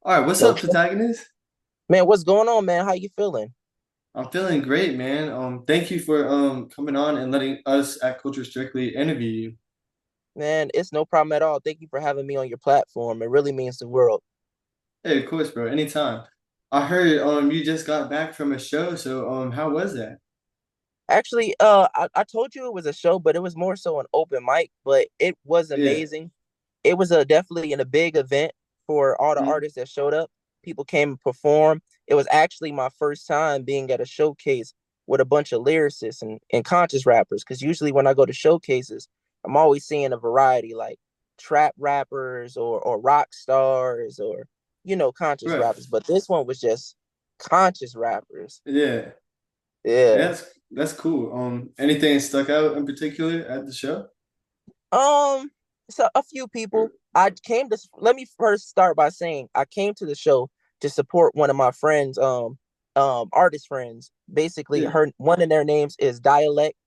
All right, what's Yo, up, Trey. protagonist? Man, what's going on, man? How you feeling? I'm feeling great, man. Thank you for coming on and letting us at Culture Strictly interview you. Man, it's no problem at all. Thank you for having me on your platform. It really means the world. Hey, of course, bro. Anytime. I heard you just got back from a show, so how was that? Actually, I told you it was a show, but it was more so an open mic, but it was Yeah. amazing. It was a definitely in a big event for all the Mhm. artists that showed up. People came and performed. It was actually my first time being at a showcase with a bunch of lyricists and conscious rappers. Because usually when I go to showcases, I'm always seeing a variety like trap rappers or rock stars or conscious Right. rappers. But this one was just conscious rappers. Yeah. Yeah. That's cool. Anything stuck out in particular at the show? Um, so a few people. I came to let me first start by saying I came to the show to support one of my friends, artist friends. Basically, Yeah. her one of their names is Dialect,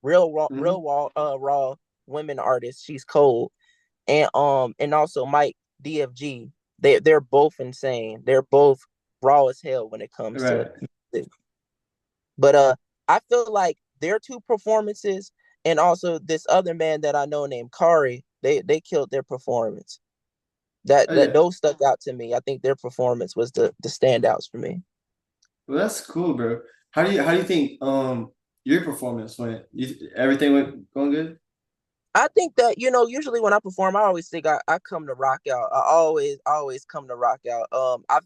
Hmm. raw women artist. She's cold, and also Mike DFG. They're both insane. They're both raw as hell when it comes to Right. music. But I feel like their two performances and also this other man that I know named Kari, they killed their performance. Oh That yeah. those stuck out to me. I think their performance was the standouts for me. Well, that's cool, bro. How do you think your performance went? Everything went going good? I think that usually when I perform, I always think I come to rock out. I always come to rock out.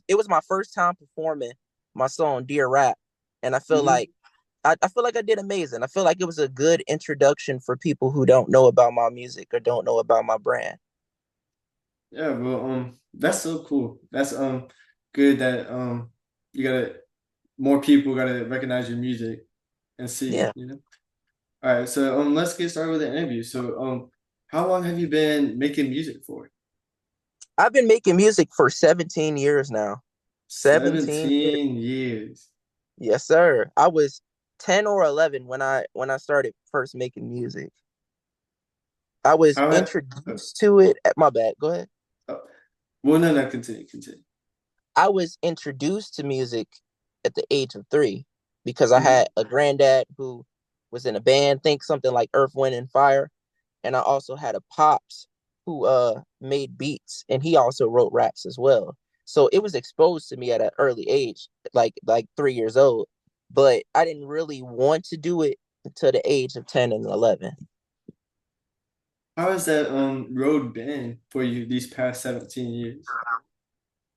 It was my first time performing my song Dear Rap, and Hmm. I feel like I did amazing. I feel like it was a good introduction for people who don't know about my music or don't know about my brand. Yeah, well, that's so cool. That's good that you gotta more people gotta recognize your music and see, Yeah. you know. All right, so let's get started with the interview. So how long have you been making music for? I've been making music for 17 years now. 17 years. 17 years. Yes, sir. I was 10 or 11 when I started first making music. I was How ha- uh, introduced to it at my bad. Go ahead. uh, well, no, continue. I was introduced to music at the age of 3 because I Hmm. had a granddad who was in a band, think something like Earth, Wind, and Fire. And I also had a pops who made beats and he also wrote raps as well. So it was exposed to me at an early age, like 3 years old. But I didn't really want to do it until the age of 10 and 11. How has that road been for you these past 17 years?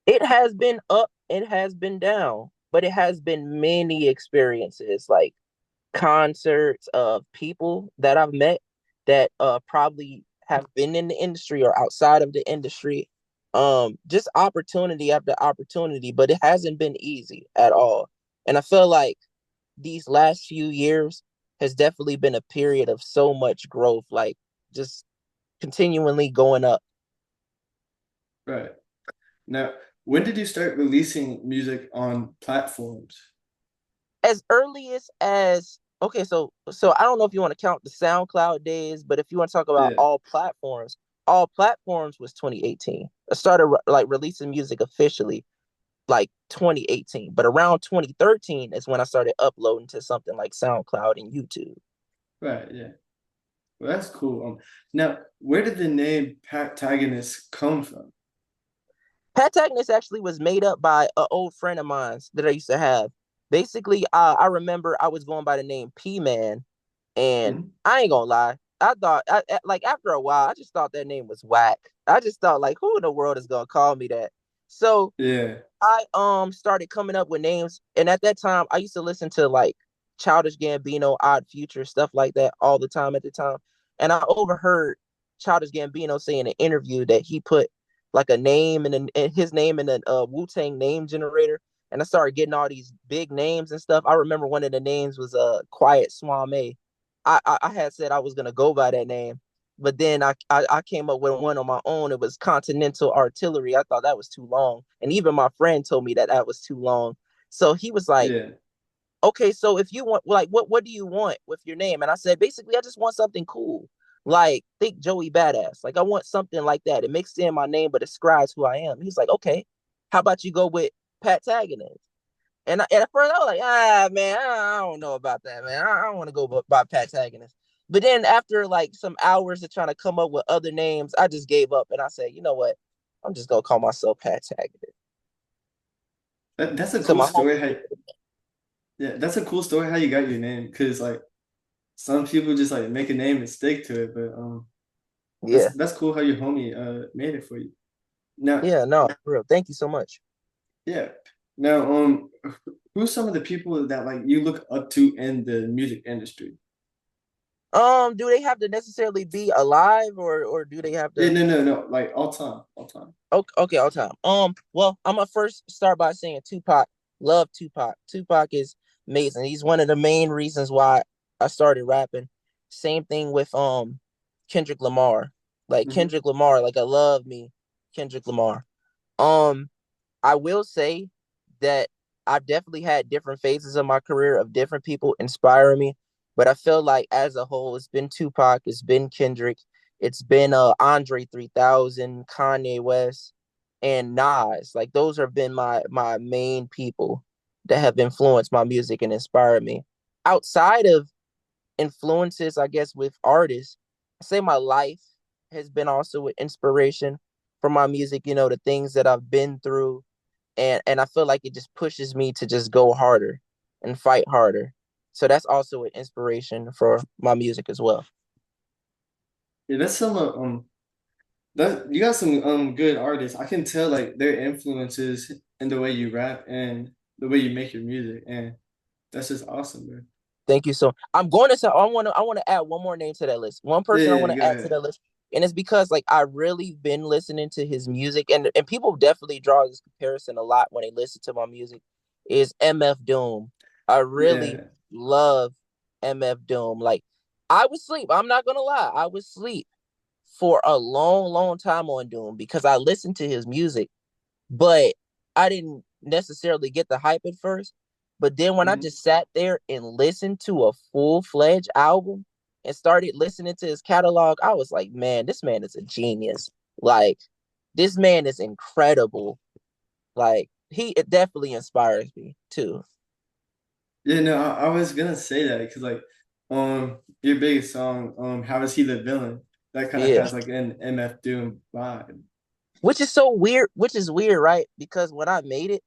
It has been up, it has been down, but it has been many experiences like concerts of people that I've met that probably have been in the industry or outside of the industry. Just opportunity after opportunity, but it hasn't been easy at all. And I feel like these last few years has definitely been a period of so much growth, like just continually going up. Right. Now, when did you start releasing music on platforms? As early as okay, so I don't know if you want to count the SoundCloud days, but if you want to talk about Yeah. all platforms was 2018. I started like releasing music officially like 2018, but around 2013 is when I started uploading to something like SoundCloud and YouTube. Right, yeah. Well, that's cool. Now, where did the name Patagonist come from? PATAGONIST actually was made up by an old friend of mine that I used to have. Basically, I remember I was going by the name P Man, and Mhm. I ain't gonna lie, like after a while, I just thought that name was whack. I just thought like, who in the world is gonna call me that? So Yeah, I started coming up with names, and at that time, I used to listen to like Childish Gambino, Odd Future, stuff like that all the time at the time, and I overheard Childish Gambino say in an interview that he put like a name and his name in a Wu Tang name generator, and I started getting all these big names and stuff. I remember one of the names was Quiet Swame. I had said I was gonna go by that name, but then I came up with one on my own. It was Continental Artillery. I thought that was too long, and even my friend told me that that was too long. So he was like, yeah. "Okay, so if you want, like, what do you want with your name?" And I said, basically, I just want something cool, like think Joey Badass. Like I want something like that. It makes in my name, but describes who I am. He's like, "Okay." How about you go with Patagonist? And at first I was like, ah, man, I don't know about that, man. I don't want to go by Patagonist. But then after like some hours of trying to come up with other names, I just gave up and I said, you know what? I'm just gonna call myself Patagonist. That's a So cool my whole story. How yeah, that's a cool story how you got your name. Because like some people just like make a name and stick to it, but yeah, that's cool how your homie made it for you. Now, yeah, no, for real. Thank you so much. yeah. Now, who's some of the people that like you look up to in the music industry? Do they have to necessarily be alive or do they have Yeah, to? no, like all time, all time. Okay, okay, all time. Well, I'm gonna first start by saying Tupac. Love Tupac. Tupac is amazing. He's one of the main reasons why I started rapping. Same thing with Kendrick Lamar. Like Hmm. Kendrick Lamar, like I love me Kendrick Lamar. Um, I will say that I've definitely had different phases of my career of different people inspiring me, but I feel like as a whole, it's been Tupac, it's been Kendrick, it's been Andre 3000, Kanye West, and Nas. Like those have been my main people that have influenced my music and inspired me. Outside of influences, I guess, with artists, I say my life has been also an inspiration for my music, you know, the things that I've been through and I feel like it just pushes me to just go harder and fight harder. So that's also an inspiration for my music as well. Yeah, that's some that you got some good artists. I can tell like their influences in the way you rap and the way you make your music, and that's just awesome, man. Thank you. So I'm going to say I want to add one more name to that list. One Yeah, person I yeah, want to go add to ahead. that list. And it's because like I really been listening to his music and people definitely draw this comparison a lot when they listen to my music is MF Doom. I really Yeah. love MF Doom. Like I was asleep. I'm not gonna lie. I was asleep for a long, long time on Doom because I listened to his music, but I didn't necessarily get the hype at first. But then when I Hmm. just sat there and listened to a full-fledged album and started listening to his catalog, I was like, man, this man is a genius. Like, this man is incredible. Like, it definitely inspires me too. Yeah, no, I was gonna say that because like your biggest song, How Is He the Villain? That kind of Yeah. has like an MF Doom vibe. Which is so weird, which is weird, right? Because when I made it,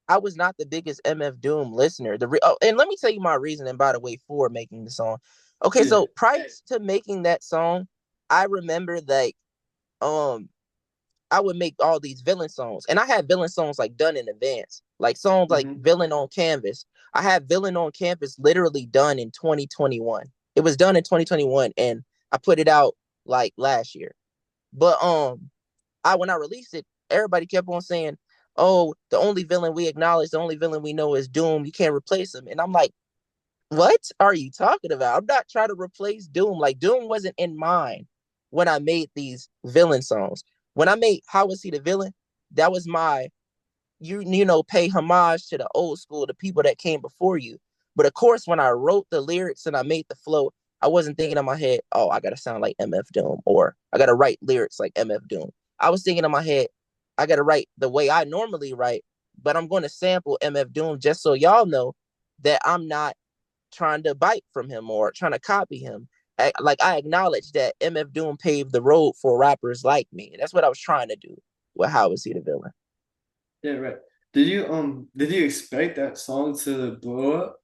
I was not the biggest MF Doom listener. And let me tell you my reasoning, by the way, for making the song. Okay, Yeah. so prior to making that song, I remember that um I would make all these villain songs, and I had villain songs like done in advance, like songs like Hmm. Villain on Canvas. I had Villain on Canvas literally done in 2021. It was done in 2021, and I put it out like last year. But I when I released it, everybody kept on saying, "Oh, the only villain we acknowledge, the only villain we know is Doom. You can't replace him." And I'm like, "What are you talking about? I'm not trying to replace Doom. Like Doom wasn't in mind when I made these villain songs. When I made How Was He the Villain? That was my you know pay homage to the old school, the people that came before you. But of course, when I wrote the lyrics and I made the flow, I wasn't thinking in my head, oh, I gotta sound like MF Doom or I gotta write lyrics like MF Doom. I was thinking in my head, I gotta write the way I normally write, but I'm going to sample MF Doom just so y'all know that I'm not trying to bite from him or trying to copy him. Like I acknowledge that MF Doom paved the road for rappers like me. And that's what I was trying to do with How Was He the Villain? Yeah, right. Did you expect that song to blow up?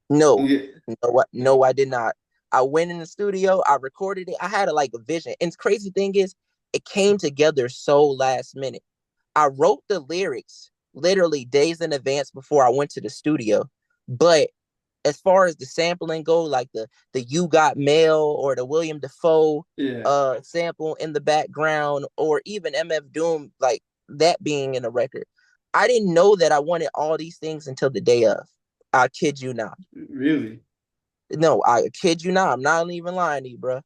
No, Yeah. no, I did not. I went in the studio, I recorded it. I had a vision. And the crazy thing is, it came together so last minute. I wrote the lyrics literally days in advance before I went to the studio. But as far as the sampling go, like the You Got Mail or the William Defoe Yeah. sample in the background, or even MF Doom, like that being in a record. I didn't know that I wanted all these things until the day of. I kid you not. Really? No, I kid you not. I'm not even lying to you, bro.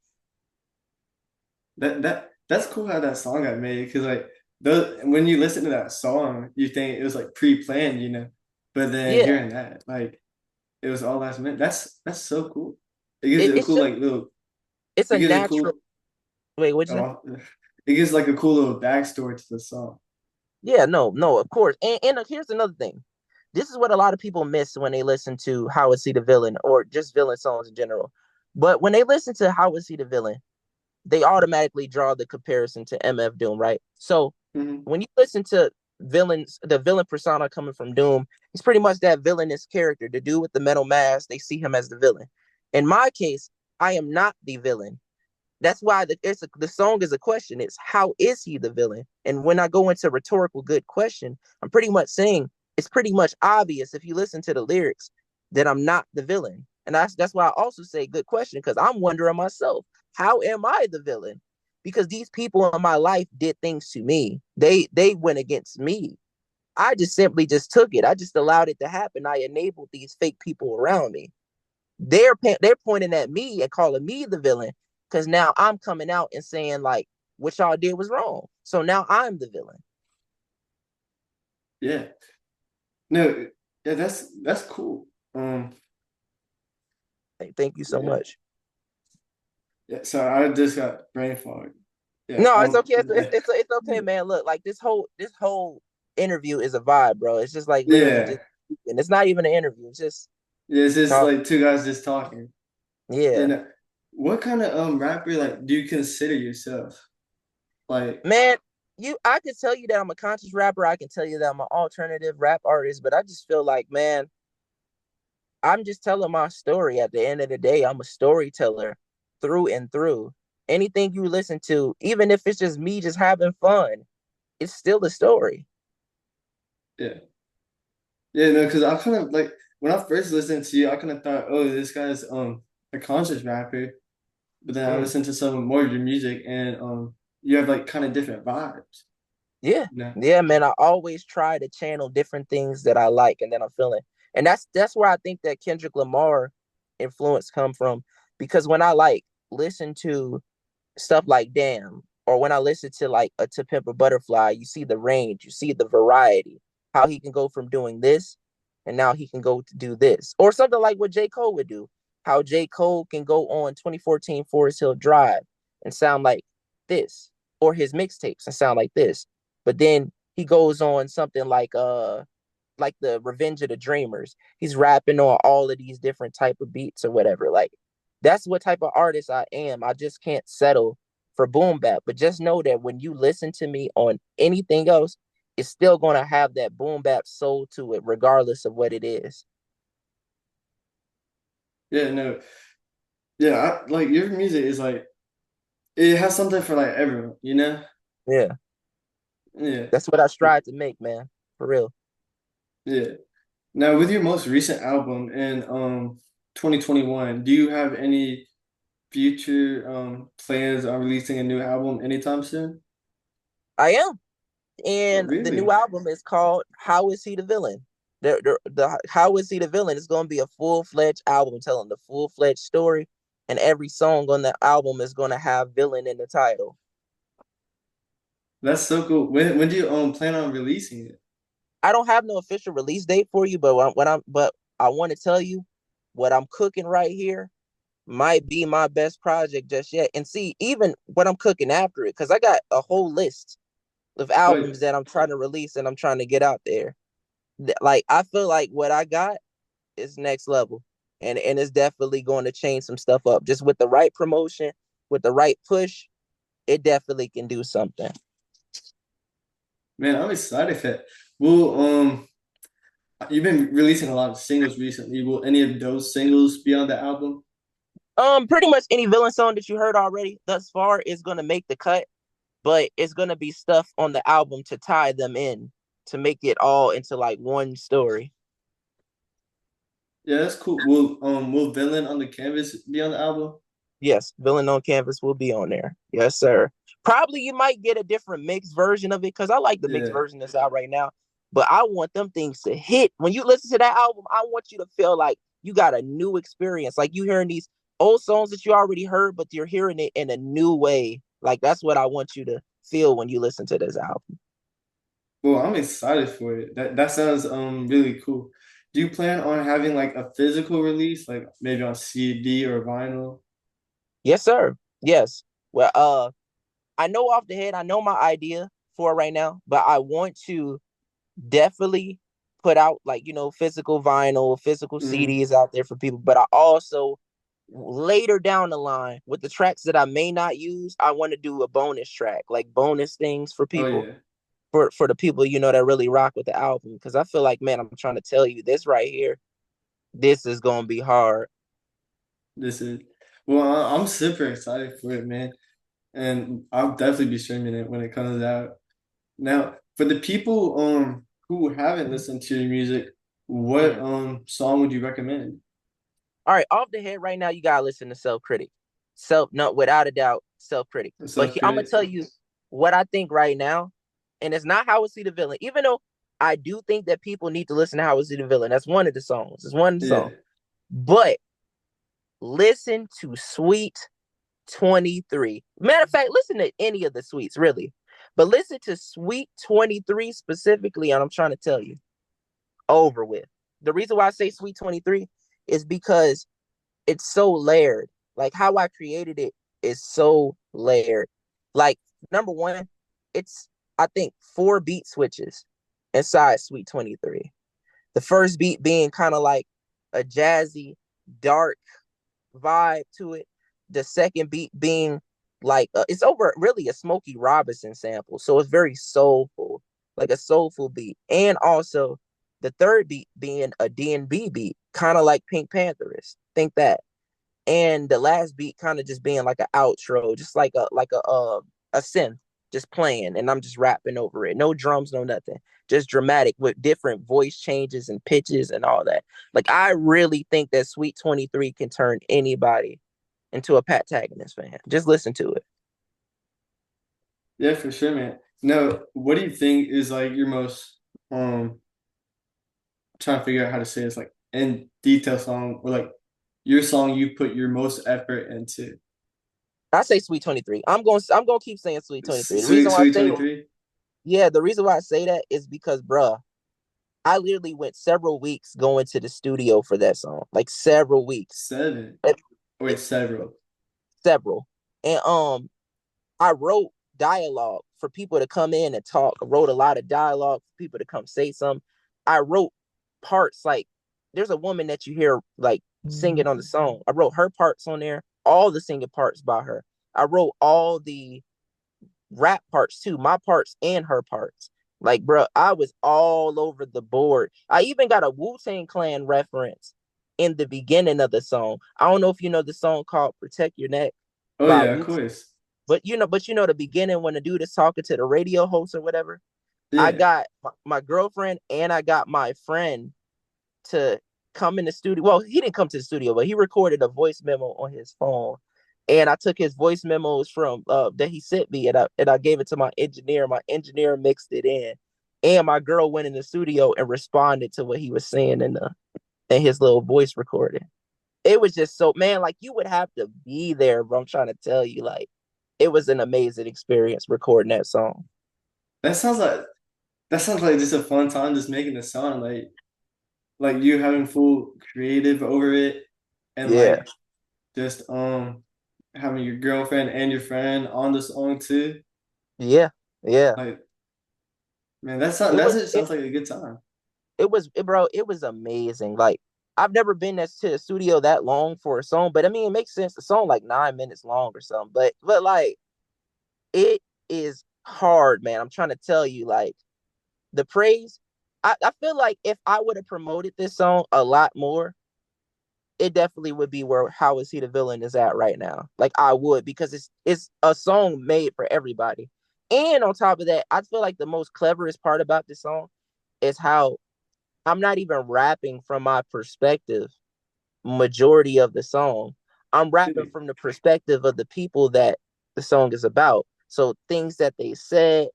That's cool how that song got made because like when you listen to that song, you think it was like pre-planned, you know, but then Yeah, hearing that, like it was all last minute. That's so cool. It gives it a it's cool just like little. it's It a gives a natural. cool. Wait, what'd you say? Oh, it gives like a cool little backstory to the song. Yeah, no, no, of course. And here's another thing. This is what a lot of people miss when they listen to How Is He the Villain or just villain songs in general. But when they listen to How Is He the Villain, they automatically draw the comparison to MF Doom, right? So Hmm. when you listen to villains, the villain persona coming from Doom, he's pretty much that villainous character. The dude with the metal mask, they see him as the villain. In my case, I am not the villain. That's why the song is a question. It's how is he the villain? And when I go into rhetorical good question, I'm pretty much saying it's pretty much obvious if you listen to the lyrics that I'm not the villain. And that's why I also say good question, because I'm wondering myself, how am I the villain? Because these people in my life did things to me. They went against me. I just simply just took it. I just allowed it to happen. I enabled these fake people around me. They're pointing at me and calling me the villain because now I'm coming out and saying like what y'all did was wrong. So now I'm the villain. Yeah. No, yeah, that's cool. Hey, thank you so Yeah. much. Yeah. So I just got brain fog. Yeah. No, it's okay. It's okay, man. Look, like this whole interview is a vibe, bro. It's just like literally Yeah. just, and it's not even an interview. It's just Yeah, it's just talk. like two guys just talking. Yeah, And what kind of rapper like do you consider yourself? Like, man. I could tell you that I'm a conscious rapper. I can tell you that I'm an alternative rap artist, but I just feel like, man, I'm just telling my story. At the end of the day, I'm a storyteller through and through. Anything you listen to, even if it's just me just having fun, it's still a story. yeah. Yeah, no, because I kind of like when I first listened to you, I kind of thought, oh, this guy's a conscious rapper. But then I Mm. listened to some more of your music and you have like kind of different vibes, Yeah. you know? Yeah, man. I always try to channel different things that I like and then I'm feeling. And that's where I think that Kendrick Lamar influence come from. Because when I like listen to stuff like Damn, or when I listen to like a To Pimp a Butterfly, you see the range, you see the variety, how he can go from doing this and now he can go to do this. Or something like what J. Cole would do, how J. Cole can go on 2014 Forest Hill Drive and sound like this, or his mixtapes and sound like this. But then he goes on something like the Revenge of the Dreamers. He's rapping on all of these different type of beats or whatever. Like that's what type of artist I am. I just can't settle for boom bap. But just know that when you listen to me on anything else, it's still gonna have that boom bap soul to it, regardless of what it is. Yeah, no, yeah, like your music is like it has something for like everyone, you know? Yeah, Yeah, that's what I strive to make, man. For real. yeah. Now, with your most recent album in 2021, do you have any future plans on releasing a new album anytime soon? I am. Oh, And the new really? album is called How Is He the Villain? The How Is He the Villain is going to be a full-fledged album telling the full-fledged story, and every song on the album is going to have villain in the title. That's so cool. When do you plan on releasing it? I don't have no official release date for you, but but I want to tell you what I'm cooking right here might be my best project just yet. And see, even what I'm cooking after it, because I got a whole list of Wait, albums that I'm trying to release and I'm trying to get out there. Like I feel like what I got is next level. And it's definitely going to change some stuff up. Just with the right promotion, with the right push, it definitely can do something. man, I'm excited for it. Will you've been releasing a lot of singles recently. Will any of those singles be on the album? Pretty much any villain song that you heard already thus far is gonna make the cut, but it's gonna be stuff on the album to tie them in to make it all into like one story. Yeah, that's cool. Will Villain on the Canvas be on the album? Yes, Villain on Canvas will be on there. Yes, sir. Probably you might get a different mixed version of it because I like the mixed Yeah. version that's out right now. But I want them things to hit. When you listen to that album, I want you to feel like you got a new experience. Like you hearing these old songs that you already heard, but you're hearing it in a new way. Like that's what I want you to feel when you listen to this album. Well, I'm excited for it. That sounds really cool. Do you plan on having like a physical release, like maybe on CD or vinyl? Yes, sir. Yes. Well, I know off the head, I know my idea for right now, but I want to definitely put out like physical vinyl, physical Mm. CDs out there for people. But I also later down the line with the tracks that I may not use, I want to do a bonus track, like bonus things for Oh people, yeah, for the people that really rock with the album. Because I feel like, man, I'm trying to tell you this right here. This is gonna be hard. this is. Well, I'm super excited for it, man, and I'll definitely be streaming it when it comes out. Now, for the people who haven't listened to your music, what Mm. song would you recommend? All right, off the head right now, you gotta listen to Self Critic. No, without a doubt, Self Critic. But Self I'm gonna Critic. tell you what I think right now, and it's not How I See the Villain. Even though I do think that people need to listen to How I See the Villain. That's one of the songs. It's one of the Yeah. songs. But listen to Sweet 23. Matter of fact, listen to any of the sweets, really. But listen to Sweet 23 specifically, and I'm trying to tell you, over with. The reason why I say Sweet 23 is because it's so layered. Like how I created it is so layered. Like number one, it's I think 4 beat switches inside Sweet 23. The first beat being kind of like a jazzy, dark vibe to it. The second beat being like it's over really a Smokey Robinson sample, so it's very soulful, like a soulful beat. And also the third beat being a D&B beat, kind of like Pink Pantherist. Think that. And the last beat kind of just being like an outro, just like a synth just playing, and I'm just rapping over it. No drums, no nothing. Just dramatic with different voice changes and pitches and all that. Like I really think that Sweet 23 can turn anybody into a Patagonist fan. Just listen to it. Yeah, for sure, man. No, what do you think is like your most trying to figure out how to say this like in detail song or like your song you put your most effort into? I say Sweet 23. I'm gonna keep saying Sweet 23. The Sweet reason why I Sweet say 23? yeah, the reason why I say that is because bruh, I literally went several weeks going to the studio for that song. Like several weeks. Seven. It, Oh, wait, it, several. several. And I wrote dialogue for people to come in and talk. I wrote a lot of dialogue for people to come say something. I wrote parts like there's a woman that you hear like singing on the song. I wrote her parts on there, all the singing parts by her. I wrote all the rap parts too, my parts and her parts. Like, bro, I was all over the board. I even got a Wu-Tang Clan reference in the beginning of the song. I don't know if you know the song called "Protect Your Neck" Oh by yeah, of Wu-Tang, course. but the beginning when the dude is talking to the radio host or whatever. I Yeah. got my girlfriend and I got my friend to come in the studio. Well, he didn't come to the studio, but he recorded a voice memo on his phone. And I took his voice memos from that he sent me, and I gave it to my engineer. My engineer mixed it in, and my girl went in the studio and responded to what he was saying in his little voice recording. It was just so, man, like you would have to be there, bro. I'm trying to tell you, like it was an amazing experience recording that song. That sounds like that sounds like just a fun time just making a song like you having full creative over it and Yeah, like just having your girlfriend and your friend on the song too. yeah, yeah. Like man, It that was just sounds like a good time. bro, it was amazing. Like I've never been to the studio that long for a song, but I mean it makes sense. The song like 9 minutes long or something. But like it is hard, man. I'm trying to tell you, like the praise. I feel like if I would have promoted this song a lot more, it definitely would be where How Is He the Villain is at right now. Like I would, because it's a song made for everybody. And on top of that, I feel like the most cleverest part about this song is how I'm not even rapping from my perspective majority of the song. I'm rapping from the perspective of the people that the song is about. So things that they said,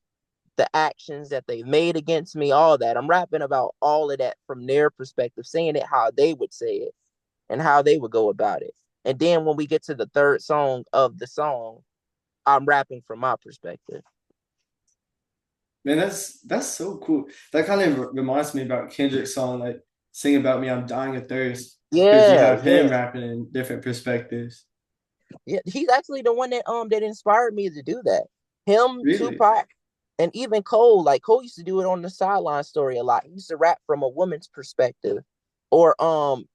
the actions that they made against me, all that. I'm rapping about all of that from their perspective, saying it how they would say it and how they would go about it. And then when we get to the third song of the song, I'm rapping from my perspective. Man, that's so cool. That kind of reminds me about Kendrick's song, like "Sing About Me, I'm Dying of Thirst," because you Yeah, have him yeah. rapping in different perspectives. Yeah, he's actually the one that inspired me to do that. Him, Really? Tupac, And even Cole, like Cole used to do it on the sideline story a lot. He used to rap from a woman's perspective. Or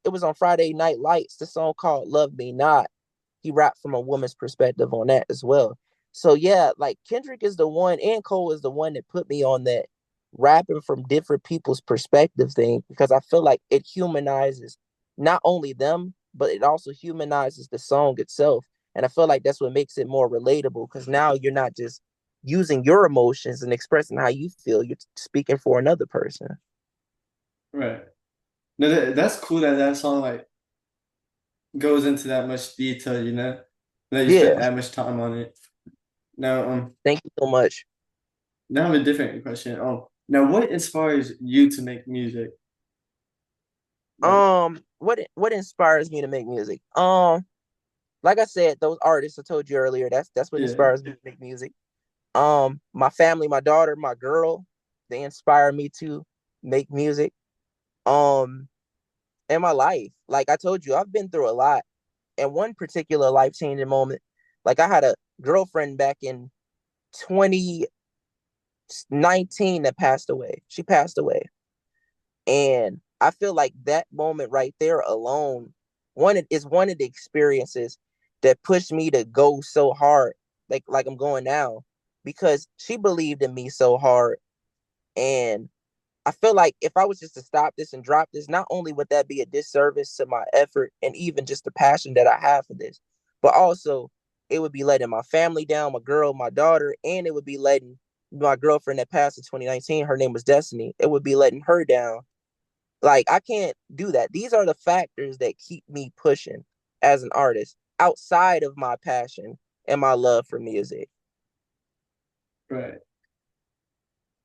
it was on Friday Night Lights, the song called Love Me Not. He rapped from a woman's perspective on that as well. So yeah, like Kendrick is the one and Cole is the one that put me on that rapping from different people's perspective thing, because I feel like it humanizes not only them, but it also humanizes the song itself. And I feel like that's what makes it more relatable, because now you're not just using your emotions and expressing how you feel, you're speaking for another person. Right. No, that's cool that that song like goes into that much detail, you know, that you spent Yeah, that much time on it. Now, thank you so much. now I have a different question. Now what inspires you to make music? Like, What inspires me to make music? Like I said, those artists I told you earlier, that's what yeah, inspires me to make music. My family, my daughter, my girl, they inspire me to make music. Um, in my life, like I told you, I've been through a lot. And one particular life changing moment, like I had a girlfriend back in 2019 that passed away. She passed away. And I feel like that moment right there alone, one of the experiences that pushed me to go so hard, like I'm going now, because she believed in me so hard. And I feel like if I was just to stop this and drop this, not only would that be a disservice to my effort and even just the passion that I have for this, but also it would be letting my family down, my girl, my daughter, and it would be letting my girlfriend that passed in 2019, her name was Destiny, it would be letting her down. Like I can't do that. These are the factors that keep me pushing as an artist outside of my passion and my love for music. right.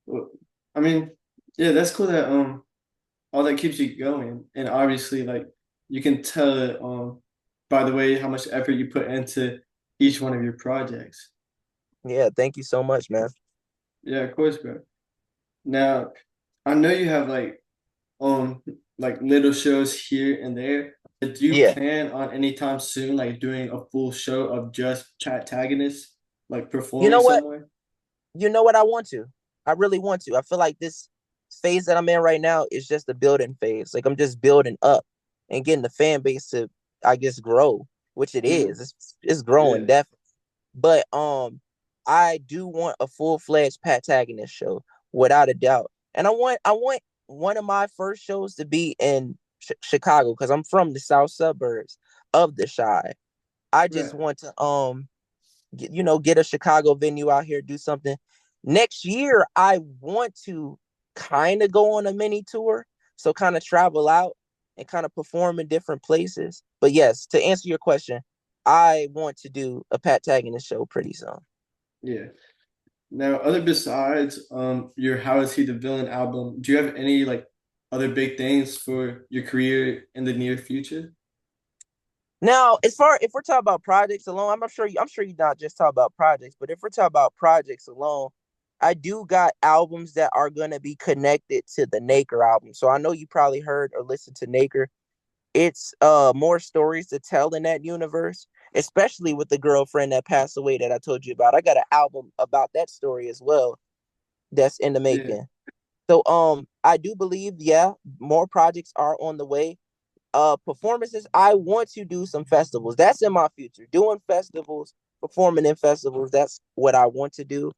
Well, I mean, yeah, that's cool that all that keeps you going, and obviously like you can tell it by the way how much effort you put into each one of your projects. Yeah, thank you so much, man. Yeah, of course, bro. Now, I know you have um like little shows here and there. But do you Yeah. plan on anytime soon like doing a full show of just Patagonists like You performing know what? somewhere? You know what? I want to. I really want to. I feel like this phase that I'm in right now is just a building phase. Like I'm just building up and getting the fan base to, I guess, grow, which it Hmm. is. It's growing Yeah, definitely. But I do want a full-fledged Patagonist show without a doubt. And I want one of my first shows to be in Chicago, because I'm from the south suburbs of the Chi. I just right. want to get a Chicago venue out here, do something. Next year, I want to kind of go on a mini tour, so kind of travel out and kind of perform in different places. But yes, to answer your question, I want to do a Patagonist show pretty soon. Yeah. Now, other besides your How Is He the Villain album, do you have any like other big things for your career in the near future? Now, as far if we're talking about projects alone, I'm sure you're not just talking about projects, but if we're talking about projects alone, I do got albums that are gonna be connected to the Naker album. So I know you probably heard or listened to Naker. It's more stories to tell in that universe, especially with the girlfriend that passed away that I told you about. I got an album about that story as well that's in the Yeah, making. So I do believe, yeah, more projects are on the way. Performances, I want to do some festivals. That's in my future. Doing festivals, performing in festivals, that's what I want to do.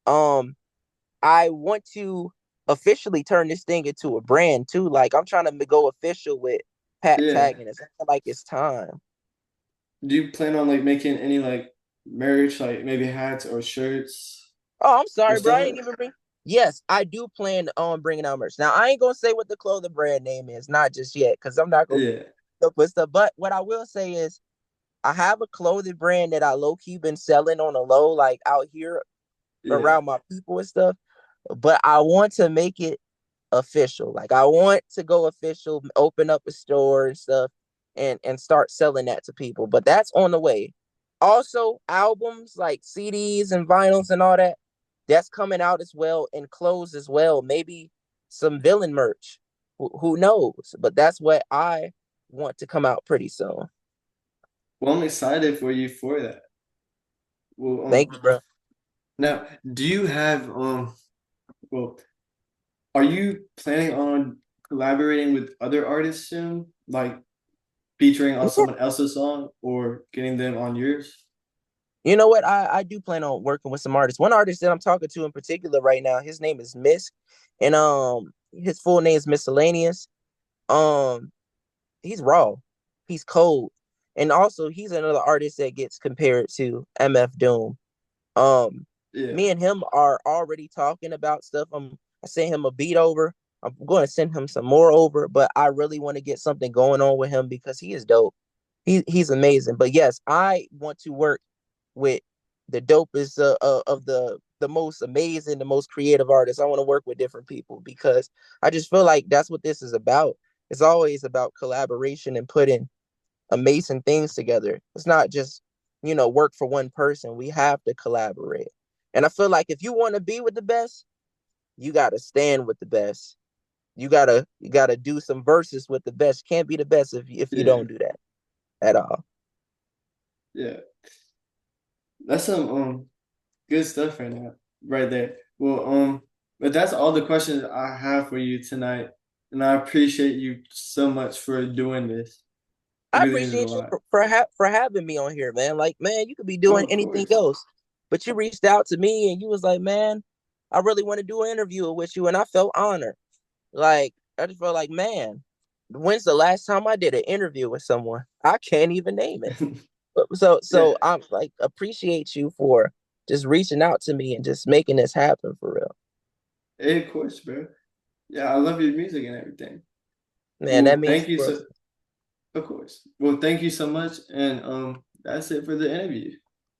Um I want to officially turn this thing into a brand too. Like I'm trying to go official with Pat yeah. Tagging. I feel like it's time. Do you plan on like making any like merch, like maybe hats or shirts Oh, I'm or sorry, bro. stuff I like ain't that? even bring. Yes, I do plan on bringing out merch. Now, I ain't gonna say what the clothing brand name is, not just yet, because I'm not gonna Yeah, put stuff. But what I will say is, I have a clothing brand that I low key been selling on the low, like out here yeah. around my people and stuff. But I want to make it official. Like I want to go official, open up a store and stuff, and start selling that to people. But that's on the way. Also, albums like CDs and vinyls and all that, that's coming out as well, and clothes as well. Maybe some villain merch. Who knows? But that's what I want to come out pretty soon. Well, I'm excited for you for that. Well, Thank you, bro. Now, do you have well, are you planning on collaborating with other artists soon? Like featuring on Yeah. someone else's song or getting them on yours? You know what? I do plan on working with some artists. One artist that I'm talking to in particular right now, his name is Misk, and his full name is Miscellaneous. Um, he's raw, he's cold, and also he's another artist that gets compared to MF Doom. Um, Yeah, Me and him are already talking about stuff. I sent him a beat over. I'm going to send him some more over, but I really want to get something going on with him because he is dope. He's amazing. But yes, I want to work with the dopest of the most amazing, the most creative artists. I want to work with different people because I just feel like that's what this is about. It's always about collaboration and putting amazing things together. It's not just, work for one person. We have to collaborate. And I feel like if you want to be with the best, you got to stand with the best. You gotta do some verses with the best. Can't be the best if you yeah, don't do that at all. yeah. That's some good stuff right now, right there. Well, but that's all the questions I have for you tonight, and I appreciate you so much for doing this. It I really means a appreciate you lot. for having me on here, man. Like, man, you could be Oh, doing of anything course. else, but you reached out to me and you was like, man, I really want to do an interview with you, and I felt honored. Like, I just felt like, man, when's the last time I did an interview with someone? I can't even name it. So Yeah, I'm like, appreciate you for just reaching out to me and just making this happen for real. hey, of course, bro. Yeah, I love your music and everything. Man, that Well, means thank the you world. so, of course. Well, thank you so much, and that's it for the interview.